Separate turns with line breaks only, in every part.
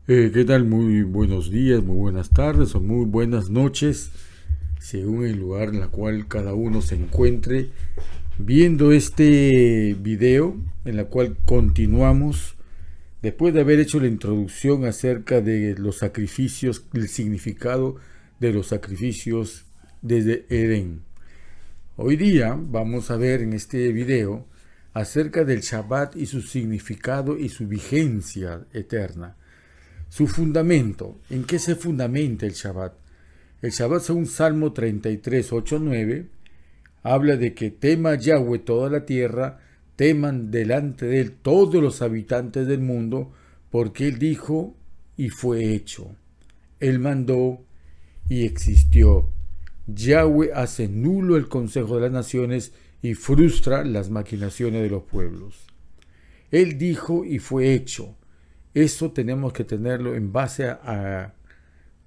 ¿Qué tal? Muy buenos días, muy buenas tardes o muy buenas noches, según el lugar en el cual cada uno se encuentre viendo este video, en la cual continuamos después de haber hecho la introducción acerca de los sacrificios, el significado de los sacrificios desde Edén. Hoy día vamos a ver en este video acerca del Shabbat y su significado y su vigencia eterna. Su fundamento, ¿en qué se fundamenta el Shabbat? El Shabbat, según Salmo 33, 8, 9, habla de que tema Yahweh toda la tierra, teman delante de él todos los habitantes del mundo, porque él dijo y fue hecho. Él mandó y existió. Yahweh hace nulo el consejo de las naciones y frustra las maquinaciones de los pueblos. Él dijo y fue hecho. Eso tenemos que tenerlo en base a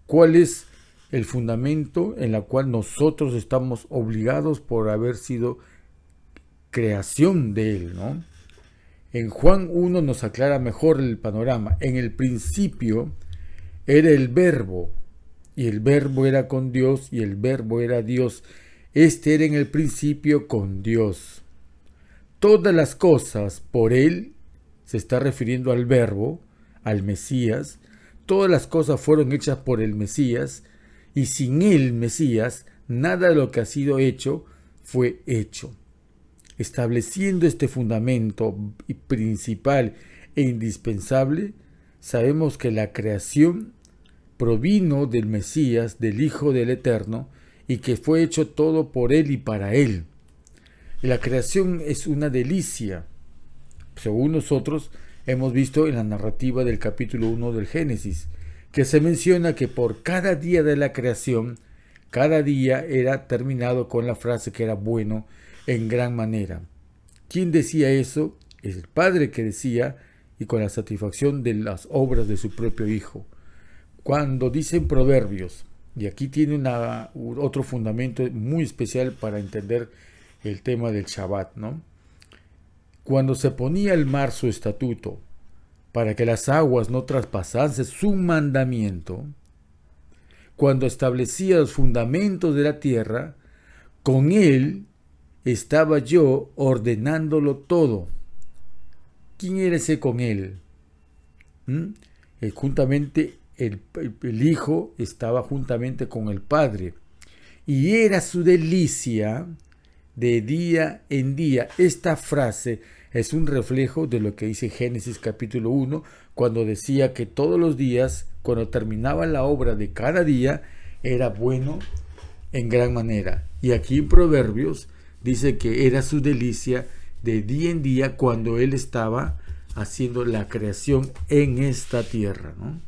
cuál es el fundamento en el cual nosotros estamos obligados por haber sido creación de Él, ¿no? En Juan 1 nos aclara mejor el panorama. En el principio era el Verbo, y el Verbo era con Dios, y el Verbo era Dios. Este era en el principio con Dios. Todas las cosas por Él, se está refiriendo al Verbo, al Mesías. Todas las cosas fueron hechas por el Mesías, y sin el Mesías nada de lo que ha sido hecho fue hecho. Estableciendo este fundamento principal e indispensable, sabemos que la creación provino del Mesías, del Hijo del Eterno, y que fue hecho todo por Él y para Él. La creación es una delicia, según nosotros hemos visto en la narrativa del capítulo 1 del Génesis, que se menciona que por cada día de la creación, cada día era terminado con la frase que era bueno en gran manera. ¿Quién decía eso? Es el Padre que decía, y con la satisfacción de las obras de su propio Hijo. Cuando dicen Proverbios, y aquí tiene otro fundamento muy especial para entender el tema del Shabbat, ¿no? Cuando se ponía el mar su estatuto, para que las aguas no traspasasen su mandamiento, cuando establecía los fundamentos de la tierra, con él estaba yo ordenándolo todo. ¿Quién era ese con él? Juntamente el Hijo estaba juntamente con el Padre, y era su delicia de día en día. Esta frase es un reflejo de lo que dice Génesis capítulo 1, cuando decía que todos los días, cuando terminaba la obra de cada día, era bueno en gran manera. Y aquí en Proverbios dice que era su delicia de día en día cuando Él estaba haciendo la creación en esta tierra, ¿no?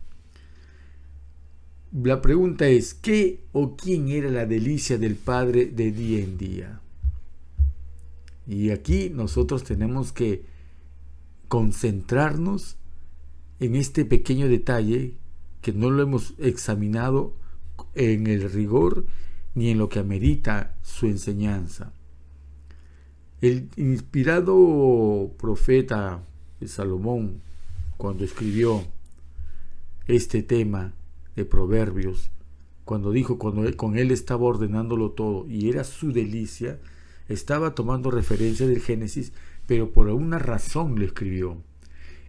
La pregunta es, ¿qué o quién era la delicia del Padre de día en día? Y aquí nosotros tenemos que concentrarnos en este pequeño detalle que no lo hemos examinado en el rigor ni en lo que amerita su enseñanza. El inspirado profeta Salomón, cuando escribió este tema de Proverbios, cuando dijo, cuando con él estaba ordenándolo todo y era su delicia, estaba tomando referencia del Génesis, pero por una razón lo escribió.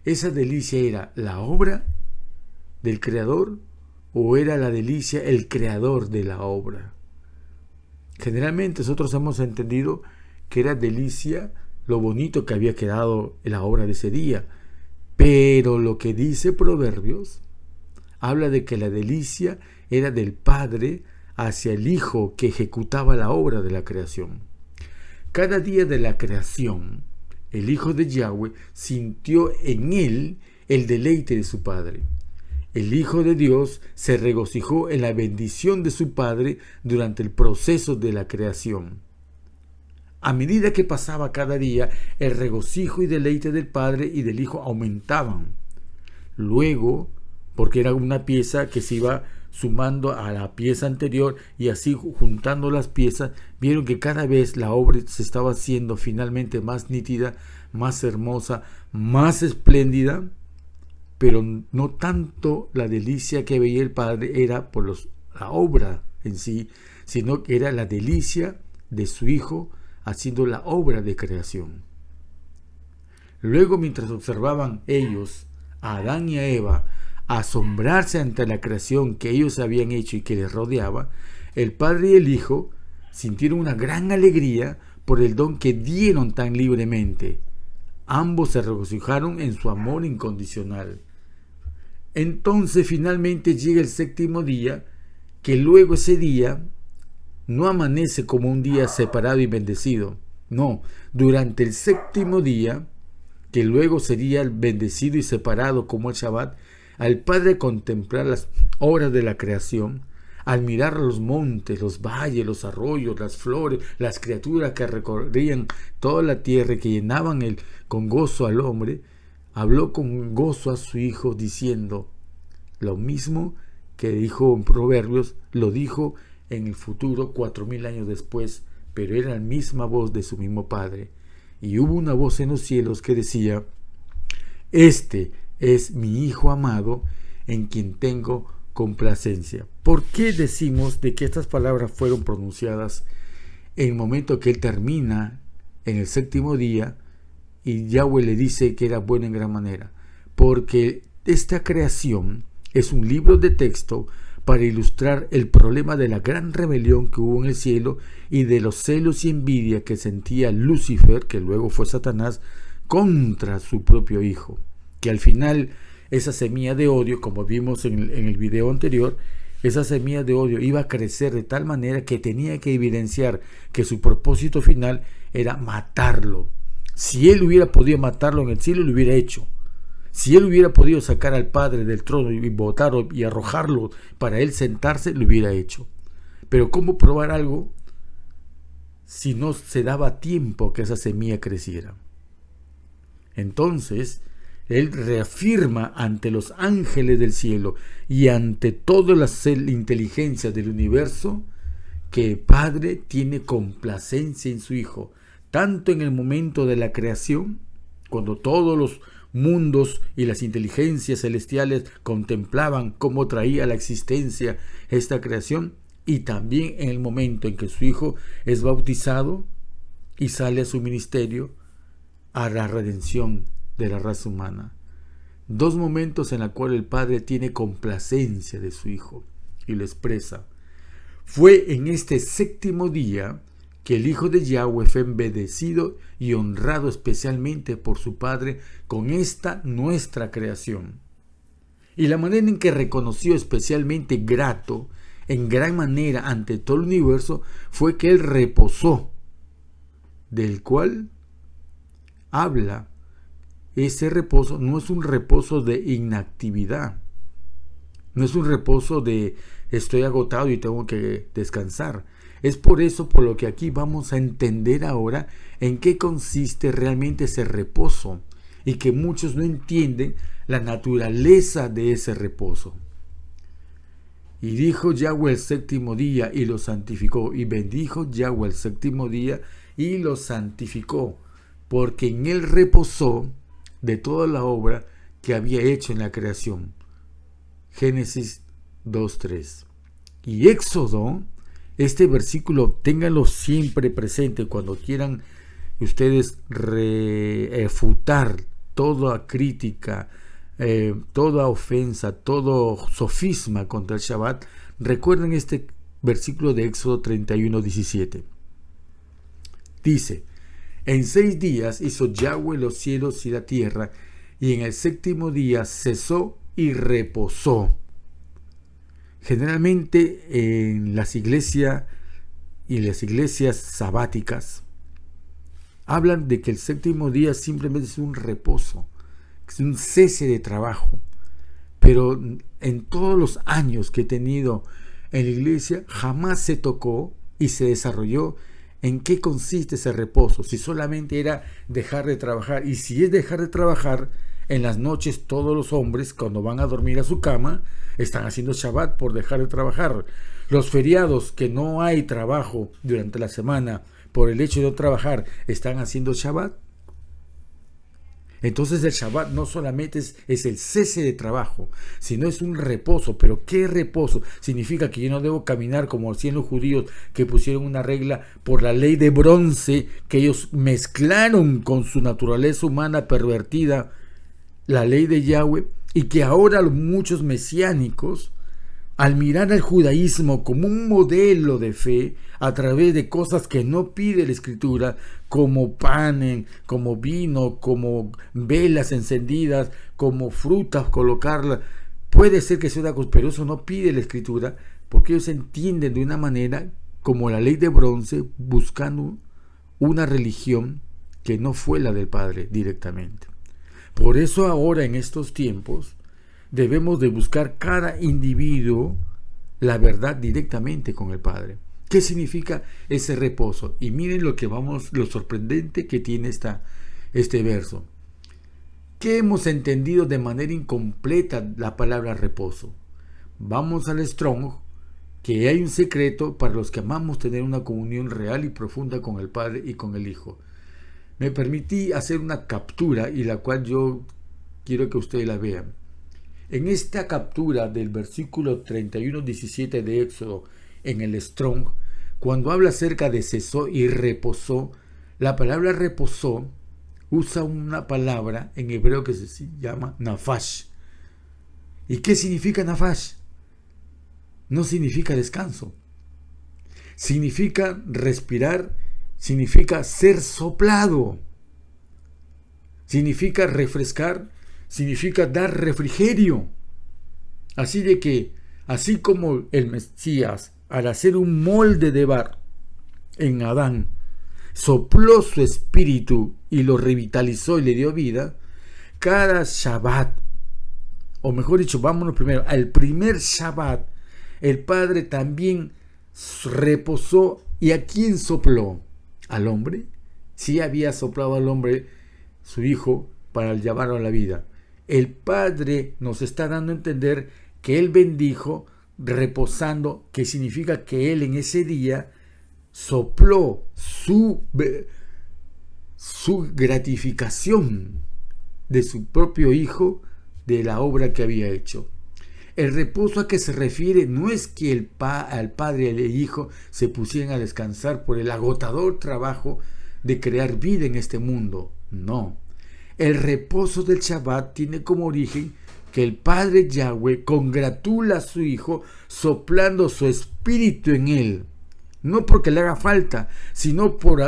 ¿Esa delicia era la obra del Creador o era la delicia el Creador de la obra? Generalmente nosotros hemos entendido que era delicia lo bonito que había quedado en la obra de ese día, pero lo que dice Proverbios habla de que la delicia era del Padre hacia el Hijo que ejecutaba la obra de la creación. Cada día de la creación, el Hijo de Yahweh sintió en él el deleite de su Padre. El Hijo de Dios se regocijó en la bendición de su Padre durante el proceso de la creación. A medida que pasaba cada día, el regocijo y deleite del Padre y del Hijo aumentaban. Luego, porque era una pieza que se iba sumando a la pieza anterior y así juntando las piezas, vieron que cada vez la obra se estaba haciendo finalmente más nítida, más hermosa, más espléndida, pero no tanto la delicia que veía el Padre era por la obra en sí, sino que era la delicia de su Hijo haciendo la obra de creación. Luego, mientras observaban ellos a Adán y a Eva asombrarse ante la creación que ellos habían hecho y que les rodeaba, el Padre y el Hijo sintieron una gran alegría por el don que dieron tan libremente. Ambos se regocijaron en su amor incondicional. Entonces finalmente llega el séptimo día, que luego ese día no amanece como un día separado y bendecido. No, durante el séptimo día, que luego sería el bendecido y separado como el Shabbat, al Padre contemplar las obras de la creación, al mirar los montes, los valles, los arroyos, las flores, las criaturas que recorrían toda la tierra y que llenaban con gozo al hombre, habló con gozo a su Hijo diciendo lo mismo que dijo en Proverbios, lo dijo en el futuro 4000 años después, pero era la misma voz de su mismo Padre. Y hubo una voz en los cielos que decía: este es mi Hijo amado, en quien tengo complacencia. ¿Por qué decimos de que estas palabras fueron pronunciadas en el momento que él termina en el séptimo día y Yahweh le dice que era bueno en gran manera? Porque esta creación es un libro de texto para ilustrar el problema de la gran rebelión que hubo en el cielo y de los celos y envidia que sentía Lucifer, que luego fue Satanás, contra su propio Hijo, que al final esa semilla de odio, como vimos en el video anterior, esa semilla de odio iba a crecer de tal manera que tenía que evidenciar que su propósito final era matarlo. Si él hubiera podido matarlo en el cielo, lo hubiera hecho. Si él hubiera podido sacar al Padre del trono y botarlo y arrojarlo para él sentarse, lo hubiera hecho. Pero ¿cómo probar algo si no se daba tiempo que esa semilla creciera? Entonces, él reafirma ante los ángeles del cielo y ante todas las inteligencias del universo que el Padre tiene complacencia en su Hijo, tanto en el momento de la creación, cuando todos los mundos y las inteligencias celestiales contemplaban cómo traía a la existencia esta creación, y también en el momento en que su Hijo es bautizado y sale a su ministerio a la redención de la raza humana. Dos momentos en los cuales el Padre tiene complacencia de su Hijo y lo expresa. Fue en este séptimo día que el Hijo de Yahweh fue bendecido y honrado especialmente por su Padre con esta nuestra creación. Y la manera en que reconoció especialmente grato, en gran manera ante todo el universo, fue que él reposó, del cual habla. Ese reposo no es un reposo de inactividad, no es un reposo de estoy agotado y tengo que descansar. Es por eso por lo que aquí vamos a entender ahora en qué consiste realmente ese reposo y que muchos no entienden la naturaleza de ese reposo. Y dijo Yahweh el séptimo día y lo santificó, y bendijo Yahweh el séptimo día y lo santificó, porque en él reposó de toda la obra que había hecho en la creación. Génesis 2:3. Y Éxodo, este versículo, ténganlo siempre presente cuando quieran ustedes refutar toda crítica, toda ofensa, todo sofisma contra el Shabbat. Recuerden este versículo de Éxodo 31:17. Dice: en 6 días hizo Yahweh los cielos y la tierra, y en el séptimo día cesó y reposó. Generalmente en las iglesias y las iglesias sabáticas hablan de que el séptimo día simplemente es un reposo, es un cese de trabajo. Pero en todos los años que he tenido en la iglesia jamás se tocó y se desarrolló en qué consiste ese reposo, si solamente era dejar de trabajar. Y si es dejar de trabajar, en las noches todos los hombres cuando van a dormir a su cama están haciendo Shabbat por dejar de trabajar. Los feriados que no hay trabajo durante la semana por el hecho de no trabajar están haciendo Shabbat. Entonces el Shabbat no solamente es el cese de trabajo, sino es un reposo. ¿Pero qué reposo? Significa que yo no debo caminar como hacían los judíos, que pusieron una regla por la ley de bronce, que ellos mezclaron con su naturaleza humana pervertida, la ley de Yahweh, y que ahora muchos mesiánicos, al mirar al judaísmo como un modelo de fe a través de cosas que no pide la Escritura, como pan, como vino, como velas encendidas, como frutas colocarlas, puede ser que sea una cosa, pero eso no pide la Escritura, porque ellos entienden de una manera como la ley de bronce, buscando una religión que no fue la del Padre directamente. Por eso ahora, en estos tiempos, debemos de buscar cada individuo la verdad directamente con el Padre. ¿Qué significa ese reposo? Y miren lo sorprendente que tiene este verso. ¿Qué hemos entendido de manera incompleta la palabra reposo? Vamos al Strong, que hay un secreto para los que amamos tener una comunión real y profunda con el Padre y con el Hijo. Me permití hacer una captura y la cual yo quiero que ustedes la vean. En esta captura del versículo 31-17 de Éxodo en el Strong, cuando habla acerca de cesó y reposó, la palabra reposó usa una palabra en hebreo que se llama nafash. ¿Y qué significa nafash? No significa descanso. Significa respirar, significa ser soplado, significa refrescar, significa dar refrigerio. Así de que, así como el Mesías, al hacer un molde de barro en Adán, sopló su espíritu y lo revitalizó y le dio vida, cada Shabbat, o mejor dicho, vámonos primero, al primer Shabbat, el Padre también reposó. ¿Y a quién sopló? ¿Al hombre? Sí había soplado al hombre, su Hijo, para llevarlo a la vida. El Padre nos está dando a entender que Él bendijo reposando, que significa que Él en ese día sopló su gratificación de su propio Hijo, de la obra que había hecho. El reposo a que se refiere no es que al Padre y al Hijo se pusieran a descansar por el agotador trabajo de crear vida en este mundo. No. El reposo del Shabbat tiene como origen que el Padre Yahweh congratula a su Hijo soplando su espíritu en él. No porque le haga falta, sino por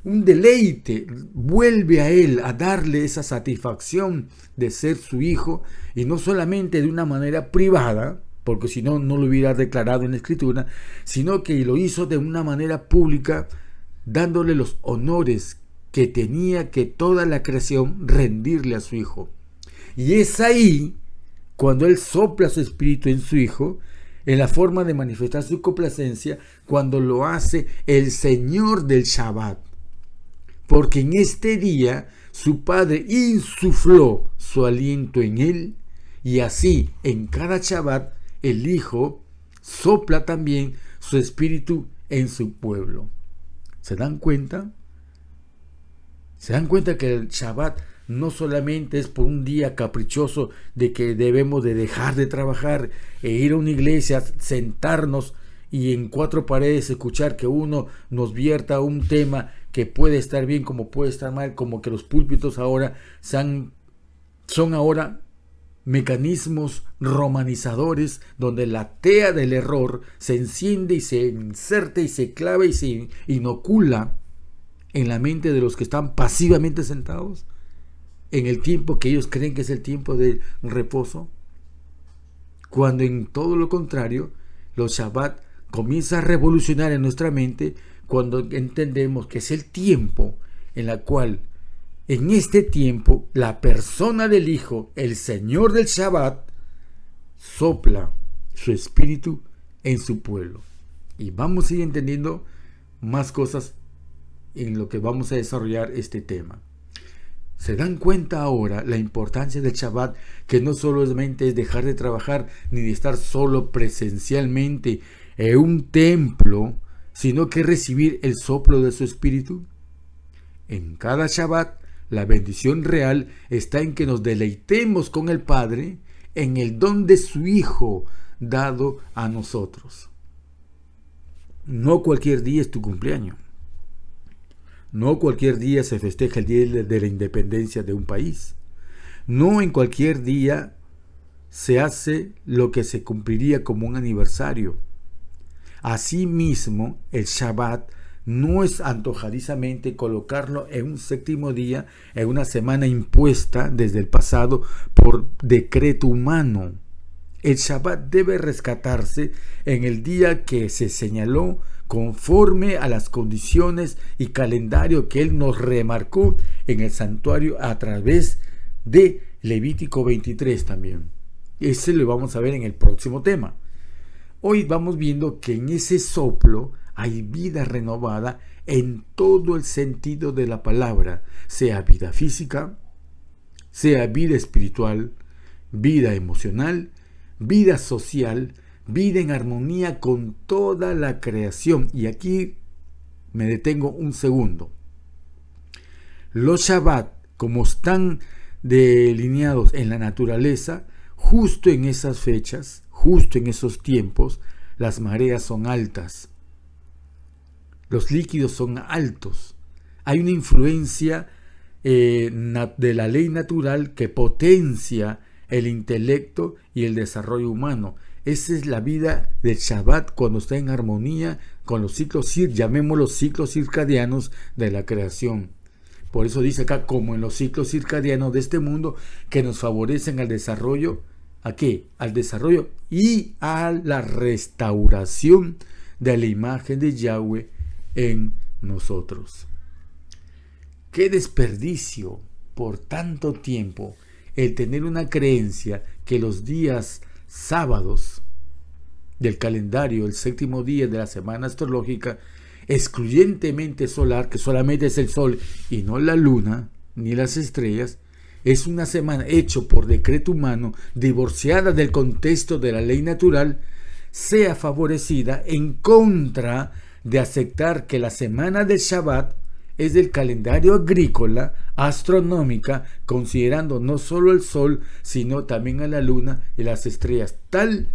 un deleite. Vuelve a él a darle esa satisfacción de ser su Hijo, y no solamente de una manera privada, porque si no, no lo hubiera declarado en la Escritura, sino que lo hizo de una manera pública, dándole los honores que tenía que toda la creación rendirle a su Hijo. Y es ahí cuando Él sopla su espíritu en su Hijo, en la forma de manifestar su complacencia, cuando lo hace el Señor del Shabbat. Porque en este día su Padre insufló su aliento en Él, y así en cada Shabbat el Hijo sopla también su espíritu en su pueblo. ¿Se dan cuenta? ¿Se dan cuenta que el Shabbat no solamente es por un día caprichoso de que debemos de dejar de trabajar e ir a una iglesia, sentarnos y en cuatro paredes escuchar que uno nos vierta un tema que puede estar bien como puede estar mal, como que los púlpitos ahora son ahora mecanismos romanizadores donde la tea del error se enciende y se inserta y se clava y se inocula en la mente de los que están pasivamente sentados en el tiempo que ellos creen que es el tiempo de reposo, cuando en todo lo contrario los Shabbat comienza a revolucionar en nuestra mente cuando entendemos que es el tiempo en la cual, en este tiempo, la persona del Hijo, el Señor del Shabbat, sopla su espíritu en su pueblo. Y vamos a ir entendiendo más cosas en lo que vamos a desarrollar este tema. ¿Se dan cuenta ahora la importancia del Shabbat? Que no solamente es dejar de trabajar ni de estar solo presencialmente en un templo, sino que recibir el soplo de su espíritu. En cada Shabbat La bendición real está en que nos deleitemos con el Padre en el don de su Hijo dado a nosotros. No cualquier día es tu cumpleaños. No cualquier día se festeja el día de la independencia de un país. No en cualquier día se hace lo que se cumpliría como un aniversario. Asimismo, el Shabbat no es antojadizamente colocarlo en un séptimo día, en una semana impuesta desde el pasado por decreto humano. El Shabbat debe rescatarse en el día que se señaló conforme a las condiciones y calendario que Él nos remarcó en el santuario a través de Levítico 23 también. Ese lo vamos a ver en el próximo tema. Hoy vamos viendo que en ese soplo hay vida renovada en todo el sentido de la palabra, sea vida física, sea vida espiritual, vida emocional, vida social, vida en armonía con toda la creación. Y aquí me detengo un segundo. Los Shabbat, como están delineados en la naturaleza, justo en esas fechas, justo en esos tiempos, las mareas son altas, los líquidos son altos, hay una influencia de la ley natural que potencia el intelecto y el desarrollo humano. Esa es la vida del Shabbat cuando está en armonía con los ciclos, llamémoslos ciclos circadianos de la creación. Por eso dice acá, como en los ciclos circadianos de este mundo que nos favorecen al desarrollo, ¿a qué? Al desarrollo y a la restauración de la imagen de Yahweh en nosotros. ¡Qué desperdicio por tanto tiempo el tener una creencia que los días sábados del calendario, el séptimo día de la semana astrológica, excluyentemente solar, que solamente es el sol y no la luna ni las estrellas, es una semana hecho por decreto humano, divorciada del contexto de la ley natural, sea favorecida en contra de aceptar que la semana del Shabbat es del calendario agrícola, astronómica, considerando no solo el sol, sino también a la luna y las estrellas, tal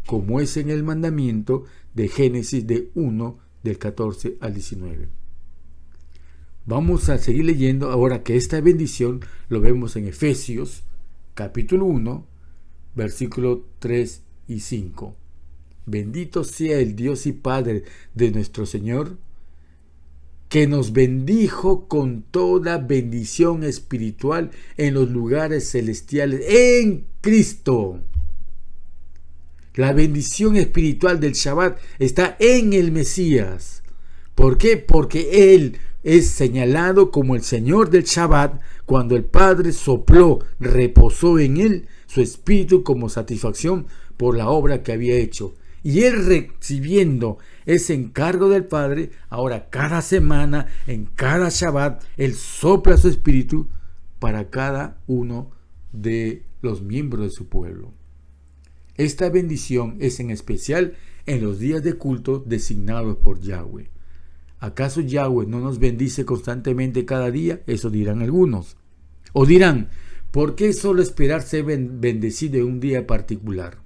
como es en el mandamiento de Génesis de 1, del 14 al 19. Vamos a seguir leyendo ahora que esta bendición lo vemos en Efesios, capítulo 1, versículos 3 y 5. Bendito sea el Dios y Padre de nuestro Señor, que nos bendijo con toda bendición espiritual en los lugares celestiales en Cristo. La bendición espiritual del Shabbat está en el Mesías. ¿Por qué? Porque Él es señalado como el Señor del Shabbat cuando el Padre sopló, reposó en Él su espíritu como satisfacción por la obra que había hecho. Y Él, recibiendo ese encargo del Padre, ahora cada semana, en cada Shabbat, Él sopla su espíritu para cada uno de los miembros de su pueblo. Esta bendición es en especial en los días de culto designados por Yahweh. ¿Acaso Yahweh no nos bendice constantemente cada día? Eso dirán algunos. O dirán, ¿por qué solo esperar ser bendecido en un día particular?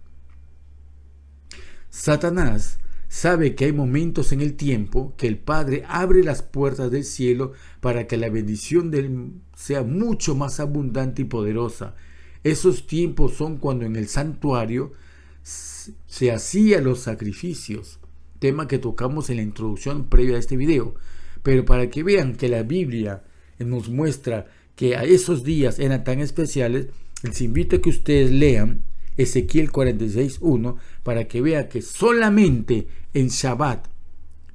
Satanás sabe que hay momentos en el tiempo que el Padre abre las puertas del cielo para que la bendición de Él sea mucho más abundante y poderosa. Esos tiempos son cuando en el santuario se hacían los sacrificios, tema que tocamos en la introducción previa a este video. Pero para que vean que la Biblia nos muestra que a esos días eran tan especiales, les invito a que ustedes lean Ezequiel 46:1 para que vean que solamente en Shabbat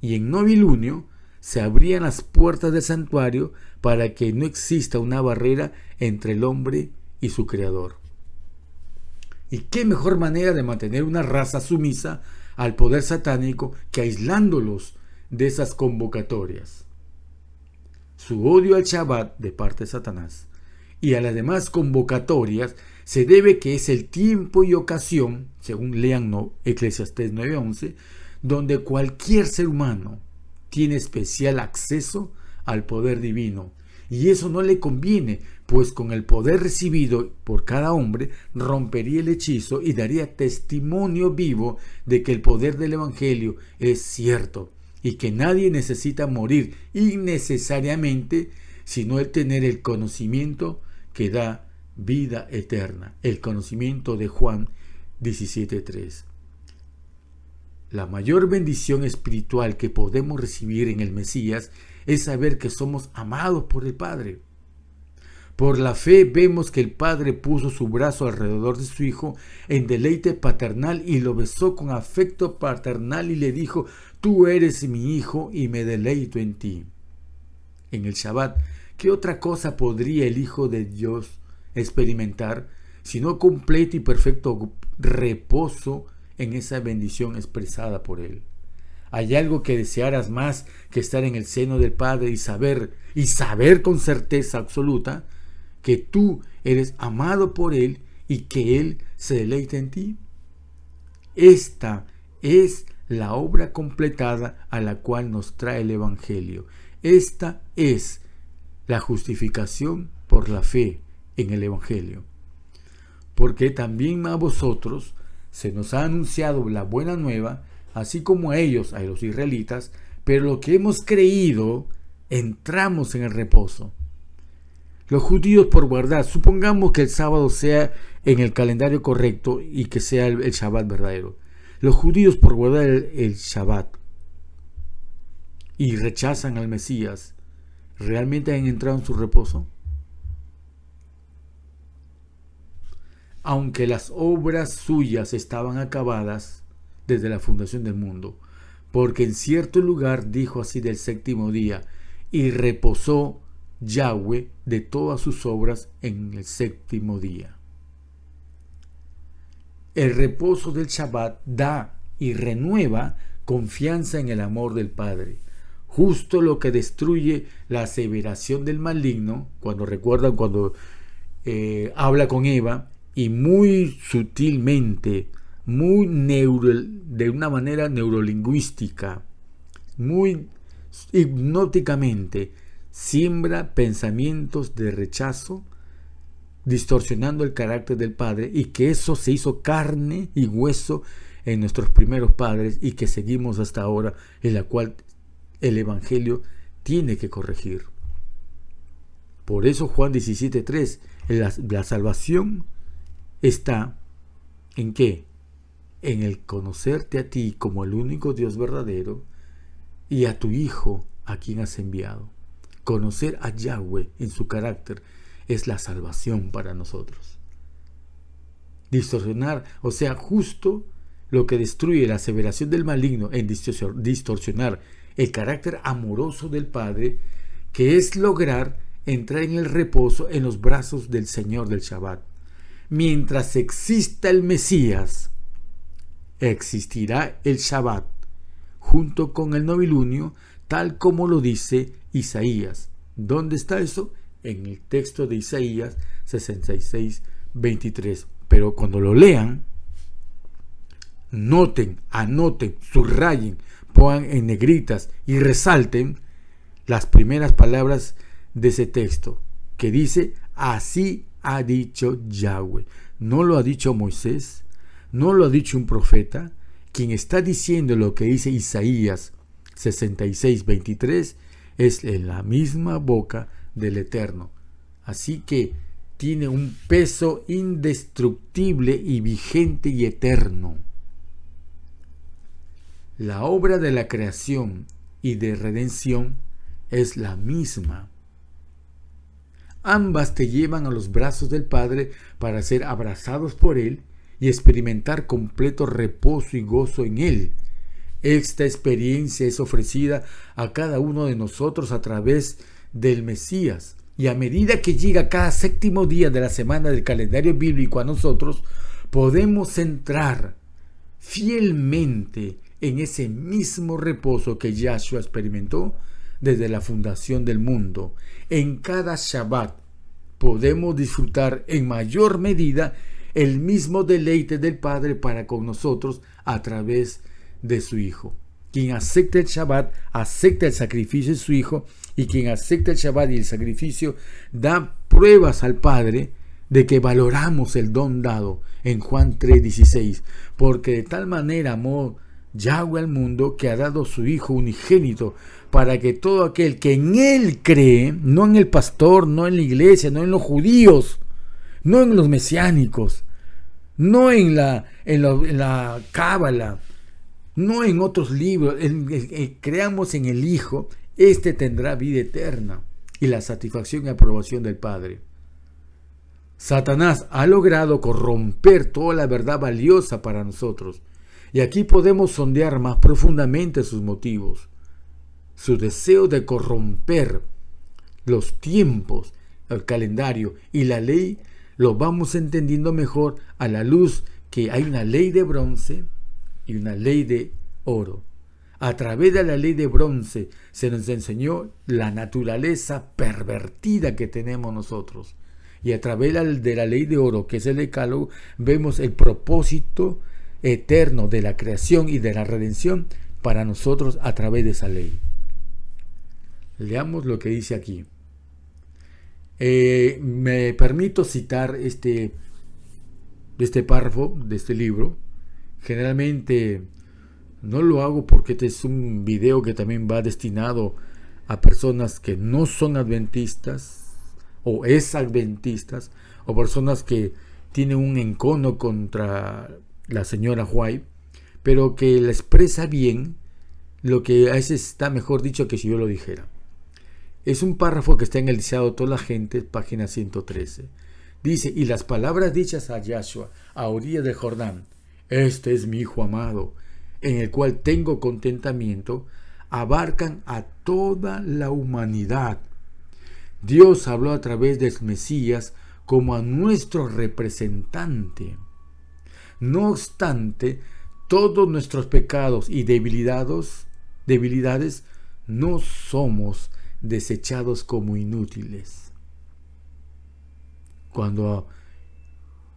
y en novilunio se abrían las puertas del santuario para que no exista una barrera entre el hombre y su creador. ¿Y qué mejor manera de mantener una raza sumisa al poder satánico que aislándolos de esas convocatorias? Su odio al Shabbat de parte de Satanás y a las demás convocatorias se debe que es el tiempo y ocasión, según lean Eclesiastés 9:11, donde cualquier ser humano tiene especial acceso al poder divino. Y eso no le conviene, pues con el poder recibido por cada hombre rompería el hechizo y daría testimonio vivo de que el poder del Evangelio es cierto y que nadie necesita morir innecesariamente, sino el tener el conocimiento que da vida eterna, el conocimiento de Juan 17:3. La mayor bendición espiritual que podemos recibir en el Mesías es saber que somos amados por el Padre. Por la fe vemos que el Padre puso su brazo alrededor de su Hijo en deleite paternal y lo besó con afecto paternal y le dijo: tú eres mi Hijo y me deleito en ti. En el Shabbat, ¿qué otra cosa podría el Hijo de Dios experimentar sino completo y perfecto reposo en esa bendición expresada por Él? ¿Hay algo que desearas más que estar en el seno del Padre y saber con certeza absoluta que tú eres amado por Él y que Él se deleita en ti? Esta es la obra completada a la cual nos trae el Evangelio. Esta es la justificación por la fe en el Evangelio. Porque también a vosotros se nos ha anunciado la buena nueva, así como a ellos, a los israelitas, pero lo que hemos creído, entramos en el reposo. Los judíos por guardar, supongamos que el sábado sea en el calendario correcto y que sea el Shabbat verdadero. Los judíos por guardar el Shabbat y rechazan al Mesías, ¿realmente han entrado en su reposo? Aunque las obras suyas estaban acabadas desde la fundación del mundo, porque en cierto lugar dijo así del séptimo día, y reposó Yahweh de todas sus obras en el séptimo día. El reposo del Shabbat da y renueva confianza en el amor del Padre, justo lo que destruye la aseveración del maligno, cuando recuerdan cuando habla con Eva y muy sutilmente, de una manera neurolingüística, muy hipnóticamente, siembra pensamientos de rechazo, distorsionando el carácter del Padre, y que eso se hizo carne y hueso en nuestros primeros padres y que seguimos hasta ahora, en la cual el Evangelio tiene que corregir. Por eso Juan 17:3, la salvación está ¿en qué? En el conocerte a ti como el único Dios verdadero y a tu Hijo a quien has enviado. Conocer a Yahweh en su carácter es la salvación para nosotros. Distorsionar, o sea, justo lo que destruye la aseveración del maligno en distorsionar el carácter amoroso del Padre, que es lograr entrar en el reposo en los brazos del Señor del Shabbat. Mientras exista el Mesías, existirá el Shabbat, junto con el novilunio, tal como lo dice Isaías. ¿Dónde está eso? En el texto de Isaías 66:23. Pero cuando lo lean, noten, anoten, subrayen, pongan en negritas y resalten las primeras palabras de ese texto, que dice: así ha dicho Yahweh. No lo ha dicho Moisés, no lo ha dicho un profeta. Quien está diciendo lo que dice Isaías 66:23 es en la misma boca del Eterno. Así que tiene un peso indestructible y vigente y eterno. La obra de la creación y de redención es la misma. Ambas te llevan a los brazos del Padre para ser abrazados por Él y experimentar completo reposo y gozo en Él. Esta experiencia es ofrecida a cada uno de nosotros a través del Mesías. Y a medida que llega cada séptimo día de la semana del calendario bíblico a nosotros, podemos entrar fielmente en ese mismo reposo que Yahshua experimentó desde la fundación del mundo. En cada Shabbat podemos disfrutar en mayor medida el mismo deleite del Padre para con nosotros a través de su Hijo. Quien acepta el Shabbat, acepta el sacrificio de su Hijo, y quien acepta el Shabbat y el sacrificio da pruebas al Padre de que valoramos el don dado en Juan 3:16, porque de tal manera amó Yahweh al mundo que ha dado su Hijo unigénito, para que todo aquel que en Él cree, no en el pastor, no en la iglesia, no en los judíos, no en los mesiánicos, no en la cábala, no en otros libros, creamos en el Hijo, este tendrá vida eterna y la satisfacción y aprobación del Padre. Satanás ha logrado corromper toda la verdad valiosa para nosotros, y aquí podemos sondear más profundamente sus motivos. Su deseo de corromper los tiempos, el calendario y la ley lo vamos entendiendo mejor a la luz que hay una ley de bronce y una ley de oro. A través de la ley de bronce se nos enseñó la naturaleza pervertida que tenemos nosotros, y a través de la ley de oro, que es el decálogo, vemos el propósito eterno de la creación y de la redención para nosotros a través de esa ley. Leamos lo que dice aquí. Me permito citar este párrafo de este libro. Generalmente no lo hago porque este es un video que también va destinado a personas que no son adventistas o adventistas, o personas que tienen un encono contra la señora White, pero que la expresa bien lo que a veces está mejor dicho que si yo lo dijera. Es un párrafo que está en el Diccionario de toda la gente, página 113. Dice: y las palabras dichas a Yahshua a orilla del Jordán, este es mi Hijo amado, en el cual tengo contentamiento, abarcan a toda la humanidad. Dios habló a través del Mesías como a nuestro representante. No obstante, todos nuestros pecados y debilidades no somos desechados como inútiles. Cuando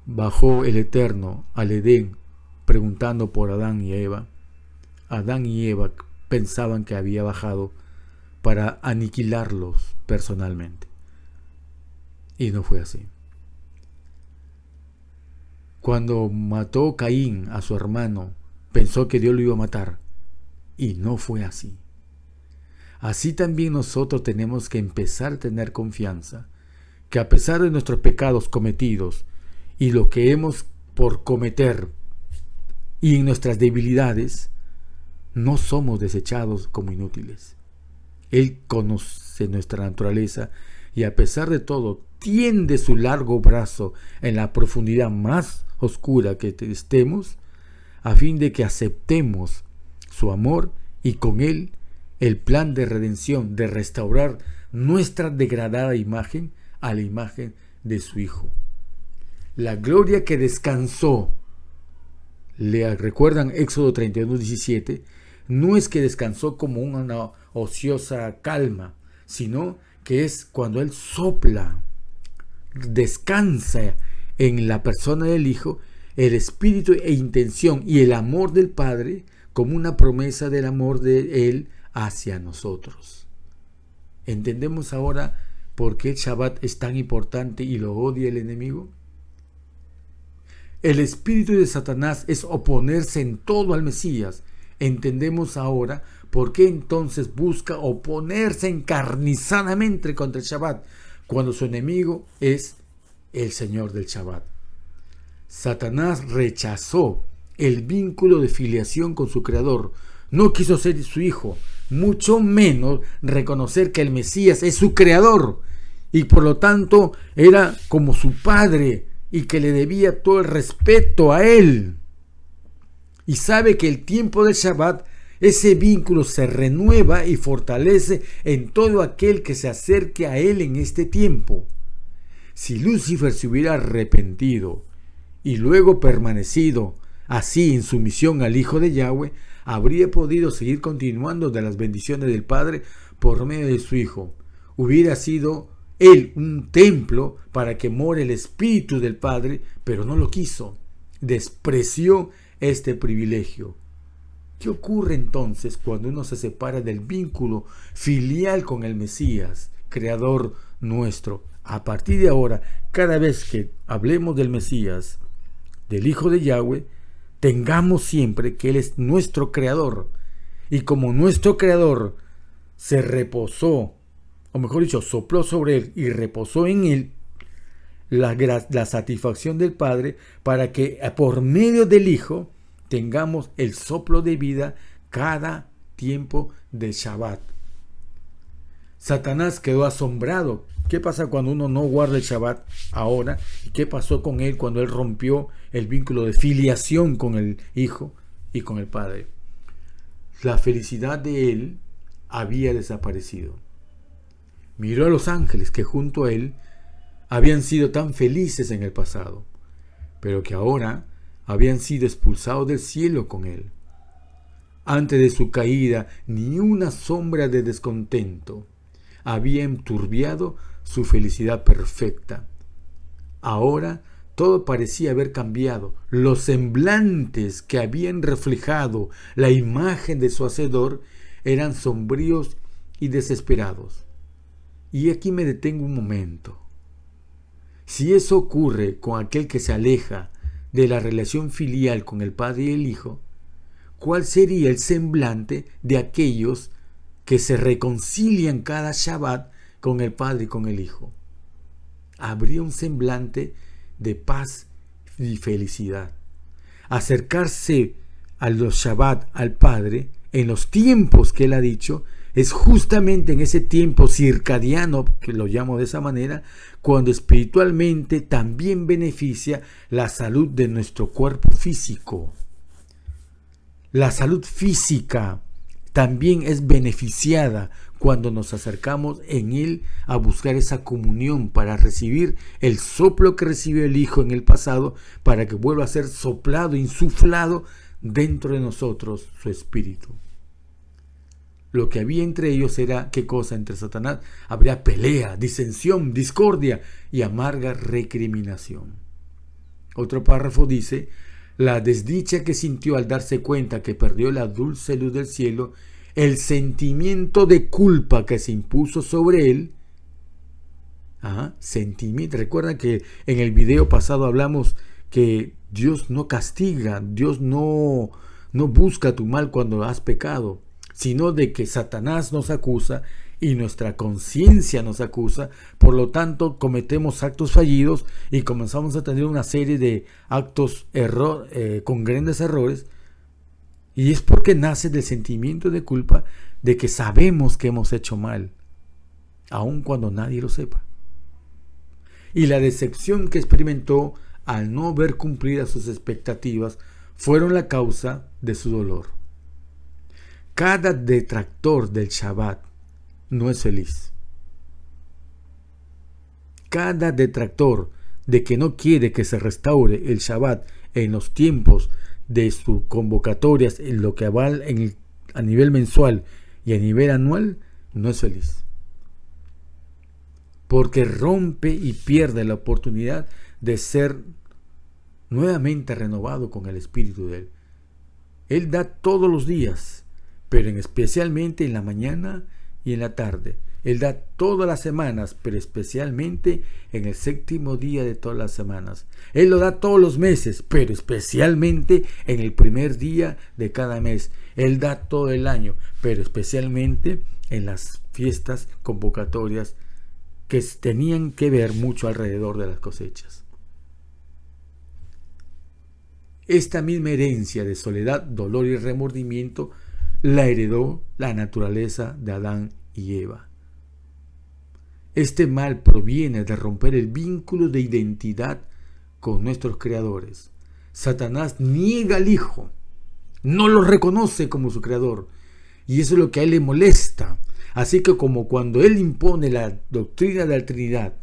bajó el Eterno al Edén preguntando por Adán y Eva pensaban que había bajado para aniquilarlos personalmente, y no fue así. Cuando mató Caín a su hermano, pensó que Dios lo iba a matar, y no fue así. Así también nosotros tenemos que empezar a tener confianza, que a pesar de nuestros pecados cometidos y lo que hemos por cometer y en nuestras debilidades, no somos desechados como inútiles. Él conoce nuestra naturaleza y a pesar de todo tiende su largo brazo en la profundidad más oscura que estemos, a fin de que aceptemos su amor y con él el plan de redención, de restaurar nuestra degradada imagen a la imagen de su Hijo. La gloria que descansó, le recuerdan Éxodo 31:17, no es que descansó como una ociosa calma, sino que es cuando Él sopla, descansa en la persona del Hijo, el espíritu e intención y el amor del Padre como una promesa del amor de Él hacia nosotros. ¿Entendemos ahora por qué el Shabbat es tan importante y lo odia el enemigo? El espíritu de Satanás es oponerse en todo al Mesías. Entendemos ahora por qué entonces busca oponerse encarnizadamente contra el Shabbat, cuando su enemigo es el Señor del Shabbat. Satanás rechazó el vínculo de filiación con su Creador. No quiso ser su hijo, mucho menos reconocer que el Mesías es su Creador y por lo tanto era como su padre y que le debía todo el respeto a él. Y sabe que el tiempo del Shabbat, ese vínculo se renueva y fortalece en todo aquel que se acerque a él en este tiempo. Si Lucifer se hubiera arrepentido y luego permanecido así en sumisión al Hijo de Yahweh, habría podido seguir continuando de las bendiciones del Padre por medio de su Hijo. Hubiera sido él un templo para que more el Espíritu del Padre, pero no lo quiso. Despreció este privilegio. ¿Qué ocurre entonces cuando uno se separa del vínculo filial con el Mesías, creador nuestro? A partir de ahora, cada vez que hablemos del Mesías, del Hijo de Yahweh, tengamos siempre que Él es nuestro creador. Y como nuestro creador se reposó, o mejor dicho, sopló sobre Él y reposó en Él la satisfacción del Padre, para que por medio del Hijo tengamos el soplo de vida cada tiempo del Shabbat. Satanás quedó asombrado. ¿Qué pasa cuando uno no guarda el Shabbat ahora? ¿Y qué pasó con él cuando él rompió el vínculo de filiación con el Hijo y con el Padre? La felicidad de él había desaparecido. Miró a los ángeles que junto a él habían sido tan felices en el pasado, pero que ahora habían sido expulsados del cielo con él. Antes de su caída, ni una sombra de descontento había enturbiado su felicidad perfecta. Ahora todo parecía haber cambiado. Los semblantes que habían reflejado la imagen de su Hacedor eran sombríos y desesperados. Y aquí me detengo un momento. Si eso ocurre con aquel que se aleja de la relación filial con el Padre y el Hijo, ¿cuál sería el semblante de aquellos que se reconcilian cada Shabbat con el Padre y con el Hijo? Habría un semblante de paz y felicidad. Acercarse a los Shabbat al Padre en los tiempos que Él ha dicho es justamente en ese tiempo circadiano, que lo llamo de esa manera, cuando espiritualmente también beneficia la salud de nuestro cuerpo físico. La salud física también es beneficiada cuando nos acercamos en Él a buscar esa comunión para recibir el soplo que recibió el Hijo en el pasado, para que vuelva a ser soplado, insuflado dentro de nosotros su espíritu. Lo que había entre ellos era, ¿qué cosa? Entre Satanás habría pelea, disensión, discordia y amarga recriminación. Otro párrafo dice: la desdicha que sintió al darse cuenta que perdió la dulce luz del cielo, el sentimiento de culpa que se impuso sobre él. Recuerda que en el video pasado hablamos que Dios no castiga, Dios no busca tu mal cuando has pecado, sino de que Satanás nos acusa y nuestra conciencia nos acusa. Por lo tanto, cometemos actos fallidos y comenzamos a tener una serie de actos con grandes errores, y es porque nace del sentimiento de culpa de que sabemos que hemos hecho mal, aun cuando nadie lo sepa. Y la decepción que experimentó al no ver cumplidas sus expectativas fueron la causa de su dolor. Cada detractor del Shabbat no es feliz. Cada detractor de que no quiere que se restaure el Shabbat en los tiempos de sus convocatorias, en lo que va a nivel mensual y a nivel anual, no es feliz. Porque rompe y pierde la oportunidad de ser nuevamente renovado con el Espíritu de Él. Él da todos los días, pero especialmente en la mañana y en la tarde. Él da todas las semanas, pero especialmente en el séptimo día de todas las semanas. Él lo da todos los meses, pero especialmente en el primer día de cada mes. Él da todo el año, pero especialmente en las fiestas convocatorias que tenían que ver mucho alrededor de las cosechas. Esta misma herencia de soledad, dolor y remordimiento la heredó la naturaleza de Adán y Eva. Este mal proviene de romper el vínculo de identidad con nuestros creadores. Satanás niega al Hijo, no lo reconoce como su creador, y eso es lo que a él le molesta. Así que como cuando él impone la doctrina de la Trinidad,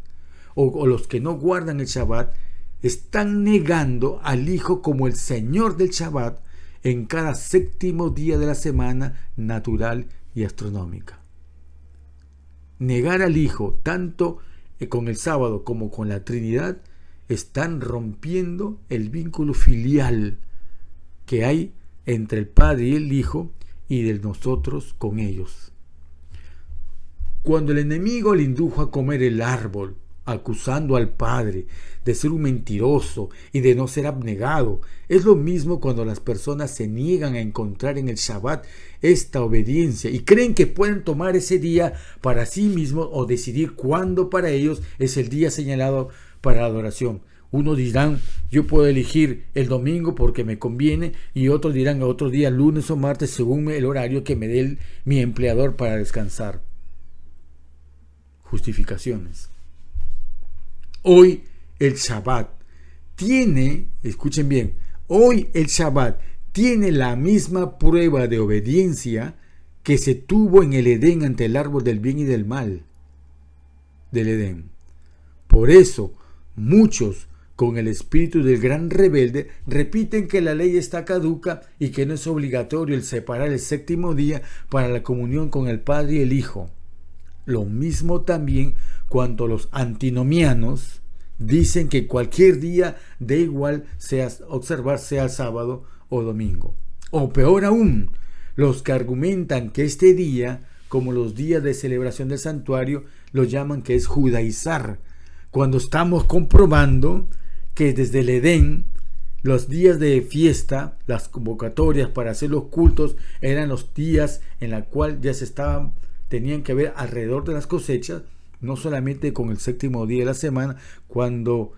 o los que no guardan el Shabbat, están negando al Hijo como el Señor del Shabbat en cada séptimo día de la semana natural y astronómica. Negar al Hijo tanto con el sábado como con la Trinidad están rompiendo el vínculo filial que hay entre el Padre y el Hijo y de nosotros con ellos. Cuando el enemigo le indujo a comer el árbol, acusando al Padre de ser un mentiroso y de no ser abnegado, es lo mismo cuando las personas se niegan a encontrar en el Shabbat esta obediencia y creen que pueden tomar ese día para sí mismos o decidir cuándo para ellos es el día señalado para adoración. Unos dirán, yo puedo elegir el domingo porque me conviene, y otros dirán otro día, lunes o martes, según el horario que me dé mi empleador para descansar. Justificaciones. Hoy el Shabbat tiene, escuchen bien, hoy el Shabbat tiene la misma prueba de obediencia que se tuvo en el Edén ante el árbol del bien y del mal del Edén. Por eso, muchos, con el espíritu del gran rebelde, repiten que la ley está caduca y que no es obligatorio el separar el séptimo día para la comunión con el Padre y el Hijo. Lo mismo también cuando los antinomianos dicen que cualquier día da igual sea observar, sea sábado o domingo. O peor aún, los que argumentan que este día, como los días de celebración del santuario, lo llaman que es judaizar, cuando estamos comprobando que desde el Edén los días de fiesta, las convocatorias para hacer los cultos, eran los días en los cuales ya tenían que ver alrededor de las cosechas, no solamente con el séptimo día de la semana, cuando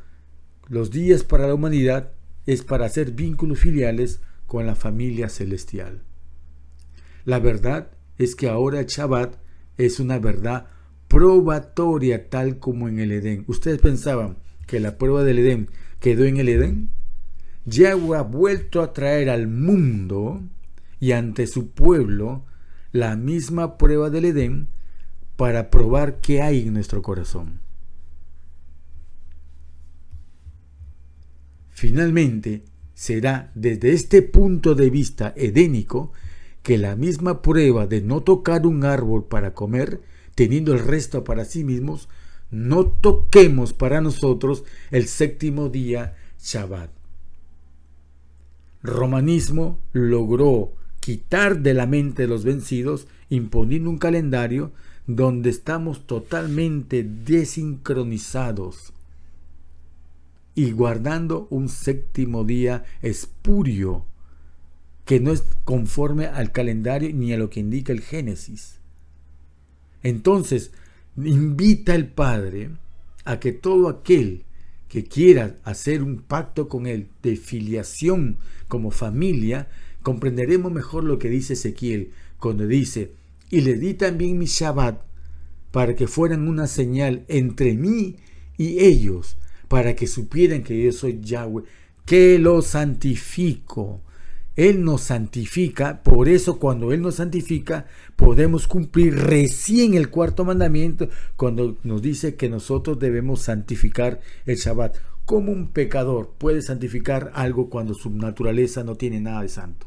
los días para la humanidad es para hacer vínculos filiales con la familia celestial. La verdad es que ahora el Shabbat es una verdad probatoria, tal como en el Edén. ¿Ustedes pensaban que la prueba del Edén quedó en el Edén? Yahweh ha vuelto a traer al mundo y ante su pueblo la misma prueba del Edén para probar qué hay en nuestro corazón. Finalmente, será desde este punto de vista edénico que la misma prueba de no tocar un árbol para comer, teniendo el resto para sí mismos, no toquemos para nosotros el séptimo día Shabbat. Romanismo logró quitar de la mente de los vencidos, imponiendo un calendario donde estamos totalmente desincronizados y guardando un séptimo día espurio que no es conforme al calendario ni a lo que indica el Génesis. Entonces, invita el Padre a que todo aquel que quiera hacer un pacto con él de filiación como familia, comprenderemos mejor lo que dice Ezequiel cuando dice: y le di también mi Shabbat para que fueran una señal entre mí y ellos, para que supieran que yo soy Yahweh, que los santifico. Él nos santifica, por eso cuando Él nos santifica podemos cumplir recién el cuarto mandamiento cuando nos dice que nosotros debemos santificar el Shabbat. ¿Cómo un pecador puede santificar algo cuando su naturaleza no tiene nada de santo?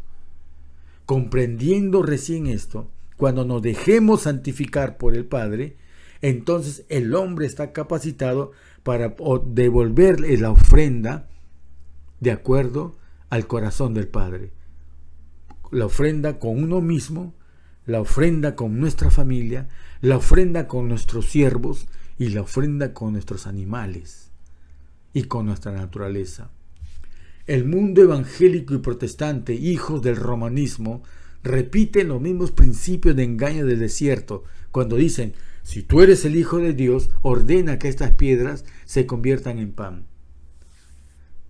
Comprendiendo recién esto, cuando nos dejemos santificar por el Padre, entonces el hombre está capacitado para devolverle la ofrenda de acuerdo al corazón del Padre. La ofrenda con uno mismo, la ofrenda con nuestra familia, la ofrenda con nuestros siervos y la ofrenda con nuestros animales y con nuestra naturaleza. El mundo evangélico y protestante, hijos del romanismo, repiten los mismos principios de engaño del desierto cuando dicen: si tú eres el Hijo de Dios, ordena que estas piedras se conviertan en pan.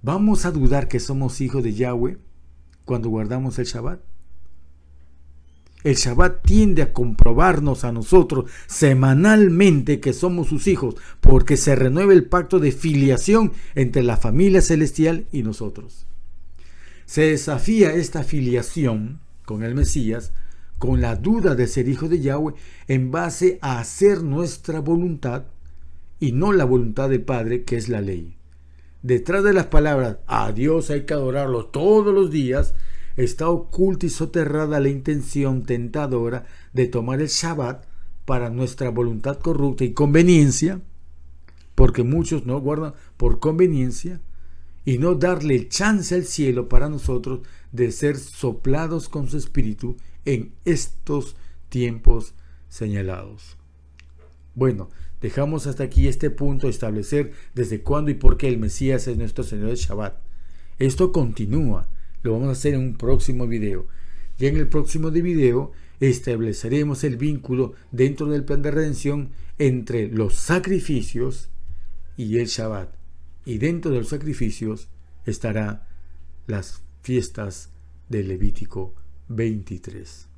¿Vamos a dudar que somos hijos de Yahweh cuando guardamos el Shabbat? El Shabbat tiende a comprobarnos a nosotros semanalmente que somos sus hijos, porque se renueva el pacto de filiación entre la familia celestial y nosotros. Se desafía esta filiación con el Mesías, con la duda de ser hijo de Yahweh, en base a hacer nuestra voluntad y no la voluntad del Padre, que es la ley. Detrás de las palabras a Dios hay que adorarlo todos los días, está oculta y soterrada la intención tentadora de tomar el Shabbat para nuestra voluntad corrupta y conveniencia, porque muchos no guardan por conveniencia y no darle chance al cielo para nosotros de ser soplados con su espíritu en estos tiempos señalados. Bueno, dejamos hasta aquí este punto, establecer desde cuándo y por qué el Mesías es nuestro Señor del Shabbat. Esto continúa, lo vamos a hacer en un próximo video. Ya en el próximo video estableceremos el vínculo dentro del plan de redención entre los sacrificios y el Shabbat. Y dentro de los sacrificios estarán las fiestas de Levítico 23.